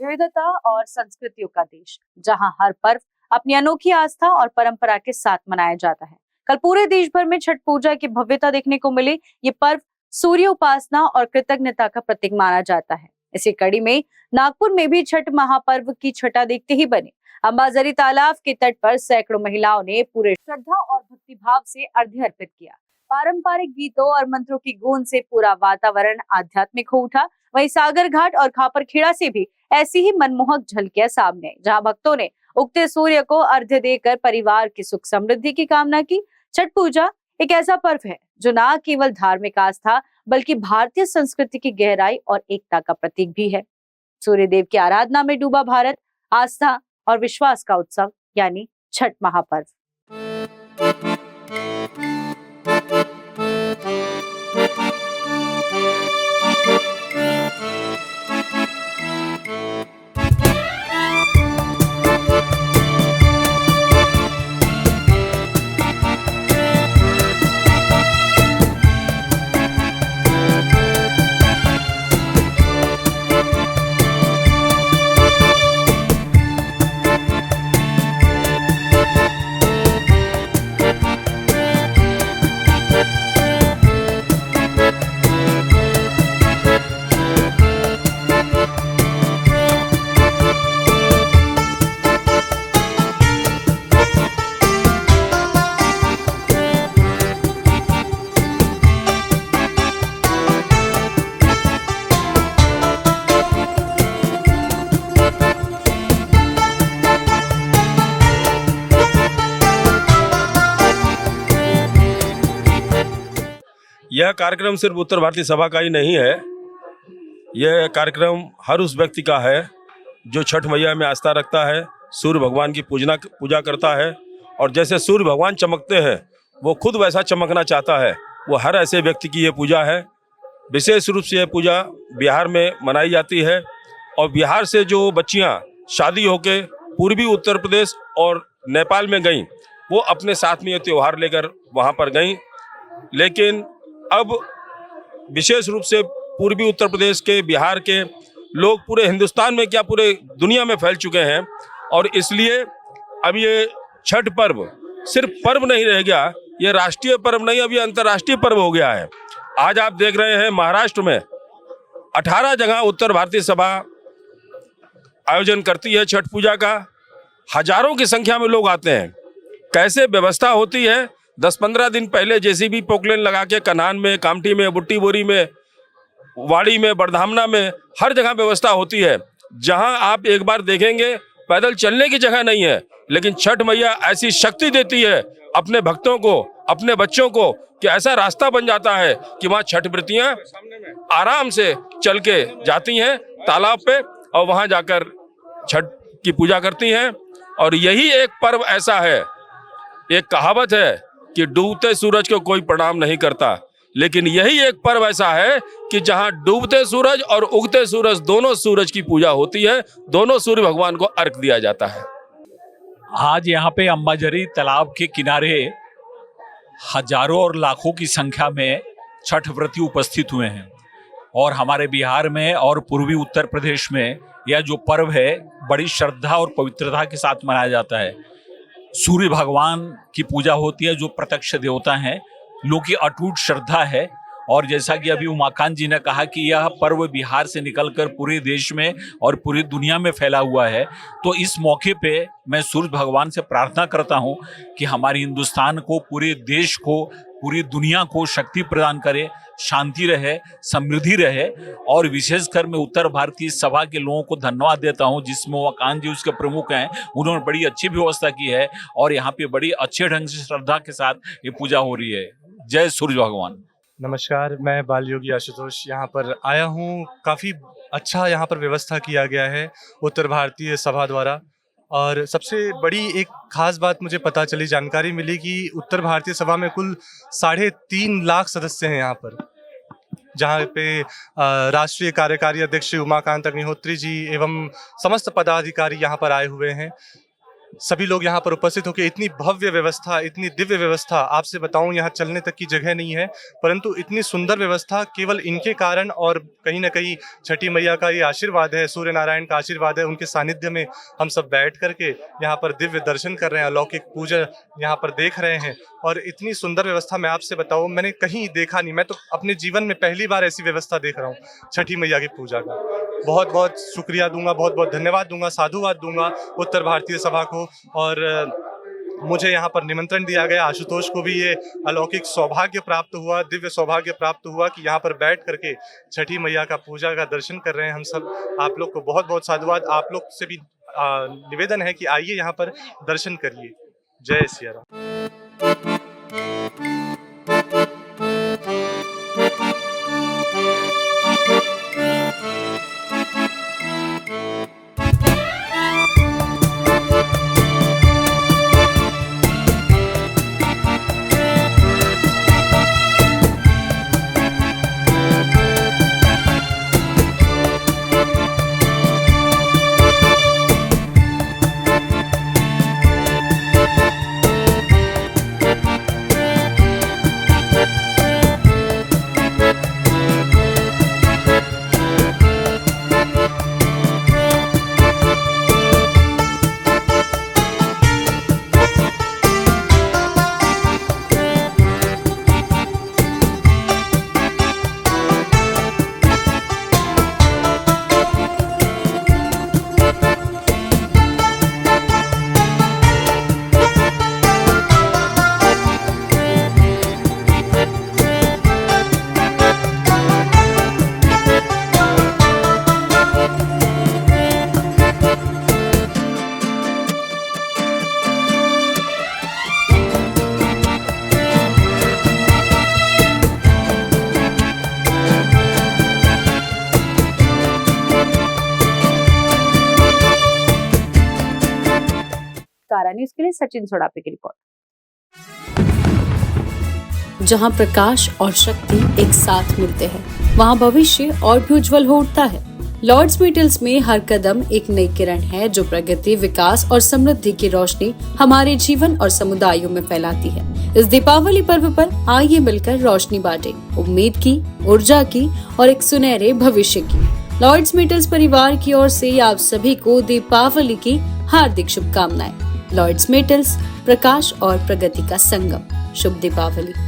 विविधता और संस्कृतियों का देश, जहां हर पर्व अपनी अनोखी आस्था और परंपरा के साथ मनाया जाता है। कल पूरे देश भर में छठ पूजा की भव्यता देखने को मिली। ये पर्व सूर्य उपासना और कृतज्ञता का प्रतीक माना जाता है। इसी कड़ी में नागपुर में भी छठ महापर्व की छठा देखते ही बने। अंबाझरी तालाब के तट पर सैकड़ों महिलाओं ने पूरे श्रद्धा और भक्ति भाव से अर्घ्य अर्पित किया। पारंपरिक गीतों और मंत्रों की गूंज से पूरा वातावरण आध्यात्मिक हो उठा। वहीं सागर घाट और खापरखेड़ा से भी ऐसी ही मनमोहक झलकियां सामने, जहां भक्तों ने उगते सूर्य को अर्घ्य देकर परिवार की सुख समृद्धि की कामना की। छठ पूजा एक ऐसा पर्व है जो न केवल धार्मिक आस्था बल्कि भारतीय संस्कृति की गहराई और एकता का प्रतीक भी है। सूर्य देव की आराधना में डूबा भारत, आस्था और विश्वास का उत्सव यानी छठ महापर्व। यह कार्यक्रम सिर्फ उत्तर भारतीय सभा का ही नहीं है। यह कार्यक्रम हर उस व्यक्ति का है जो छठ मैया में आस्था रखता है, सूर्य भगवान की पूजा करता है और जैसे सूर्य भगवान चमकते हैं वो खुद वैसा चमकना चाहता है। वो हर ऐसे व्यक्ति की ये पूजा है। विशेष रूप से यह पूजा बिहार में मनाई जाती है और बिहार से जो बच्चियां शादी होके पूर्वी उत्तर प्रदेश और नेपाल में गईं, वो अपने साथ में ये त्यौहार लेकर वहाँ पर गईं। लेकिन अब विशेष रूप से पूर्वी उत्तर प्रदेश के, बिहार के लोग पूरे हिंदुस्तान में क्या पूरे दुनिया में फैल चुके हैं और इसलिए अब ये छठ पर्व सिर्फ पर्व नहीं रह गया, ये राष्ट्रीय पर्व नहीं, अब ये अंतर्राष्ट्रीय पर्व हो गया है। आज आप देख रहे हैं महाराष्ट्र में 18 जगह उत्तर भारतीय सभा आयोजन करती है छठ पूजा का। हजारों की संख्या में लोग आते हैं। कैसे व्यवस्था होती है, 10-15 दिन पहले जेसीबी पोकलेन लगा के कन्हान में, कामठी में, बुट्टी बोरी में, वाड़ी में, बरधामना में हर जगह व्यवस्था होती है। जहां आप एक बार देखेंगे पैदल चलने की जगह नहीं है, लेकिन छठ मैया ऐसी शक्ति देती है अपने भक्तों को, अपने बच्चों को, कि ऐसा रास्ता बन जाता है कि वहाँ छठ व्रतियाँ आराम से चल के जाती हैं तालाब पे और वहाँ जाकर छठ की पूजा करती हैं। और यही एक पर्व ऐसा है, एक कहावत है कि डूबते सूरज को कोई प्रणाम नहीं करता, लेकिन यही एक पर्व ऐसा है कि जहां डूबते सूरज और उगते सूरज, दोनों सूरज की पूजा होती है, दोनों सूर्य भगवान को अर्घ दिया जाता है। आज यहाँ पे अंबाझरी तालाब के किनारे हजारों और लाखों की संख्या में छठ व्रती उपस्थित हुए हैं और हमारे बिहार में और पूर्वी उत्तर प्रदेश में यह जो पर्व है बड़ी श्रद्धा और पवित्रता के साथ मनाया जाता है। सूर्य भगवान की पूजा होती है जो प्रत्यक्ष देवता हैं, लोगों की अटूट श्रद्धा है। और जैसा कि अभी उमाकांत जी ने कहा कि यह पर्व बिहार से निकलकर पूरे देश में और पूरी दुनिया में फैला हुआ है, तो इस मौके पे मैं सूर्य भगवान से प्रार्थना करता हूं कि हमारे हिंदुस्तान को, पूरे देश को, पूरी दुनिया को शक्ति प्रदान करे, शांति रहे, समृद्धि रहे। और विशेषकर मैं उत्तर भारतीय सभा के लोगों को धन्यवाद देता हूं, जिसमें उमाकांत जी उसके प्रमुख हैं। उन्होंने बड़ी अच्छी व्यवस्था की है और यहाँ पे बड़ी अच्छे ढंग से श्रद्धा के साथ ये पूजा हो रही है। जय सूर्य भगवान। नमस्कार, मैं बाल योगी आशुतोष यहाँ पर आया हूँ। काफ़ी अच्छा यहाँ पर व्यवस्था किया गया है उत्तर भारतीय सभा द्वारा। और सबसे बड़ी एक खास बात मुझे पता चली, जानकारी मिली कि उत्तर भारतीय सभा में कुल 3.5 लाख सदस्य हैं यहाँ पर, जहाँ पे राष्ट्रीय कार्यकारी अध्यक्ष उमाकांत अग्निहोत्री जी एवं समस्त पदाधिकारी यहाँ पर आए हुए हैं। सभी लोग यहाँ पर उपस्थित होकर इतनी भव्य व्यवस्था, इतनी दिव्य व्यवस्था, आपसे बताऊं यहाँ चलने तक की जगह नहीं है, परंतु इतनी सुंदर व्यवस्था केवल इनके कारण और कहीं ना कहीं छठी मैया का ये आशीर्वाद है, सूर्य नारायण का आशीर्वाद है। उनके सानिध्य में हम सब बैठ करके यहाँ पर दिव्य दर्शन कर रहे हैं, अलौकिक पूजा यहाँ पर देख रहे हैं। और इतनी सुंदर व्यवस्था मैं आपसे बताऊं मैंने कहीं देखा नहीं। मैं तो अपने जीवन में पहली बार ऐसी व्यवस्था देख रहा हूँ छठी मैया की पूजा का। बहुत बहुत शुक्रिया दूंगा, बहुत बहुत धन्यवाद दूंगा, साधुवाद दूंगा उत्तर भारतीय सभा को। और मुझे यहाँ पर निमंत्रण दिया गया, आशुतोष को भी ये अलौकिक सौभाग्य प्राप्त हुआ, दिव्य सौभाग्य प्राप्त हुआ कि यहाँ पर बैठ करके छठी मैया का पूजा का दर्शन कर रहे हैं हम सब। आप लोग को बहुत बहुत साधुवाद। आप लोग से भी निवेदन है कि आइए यहाँ पर दर्शन करिए। जय सिया राम। कारा न्यूज के लिए सचिन सोडापे की रिपोर्ट। जहां प्रकाश और शक्ति एक साथ मिलते हैं, वहां भविष्य और भी उज्जवल हो उठता है। लॉर्ड्स मेटल्स में हर कदम एक नई किरण है जो प्रगति, विकास और समृद्धि की रोशनी हमारे जीवन और समुदायों में फैलाती है। इस दीपावली पर्व पर आइए मिलकर रोशनी बांटें, उम्मीद की, ऊर्जा की और एक सुनहरे भविष्य की। लॉर्ड्स मेटल्स परिवार की ओर से आप सभी को दीपावली की हार्दिक शुभकामनाएं। लॉर्ड्स मेटल्स, प्रकाश और प्रगति का संगम। शुभ दीपावली।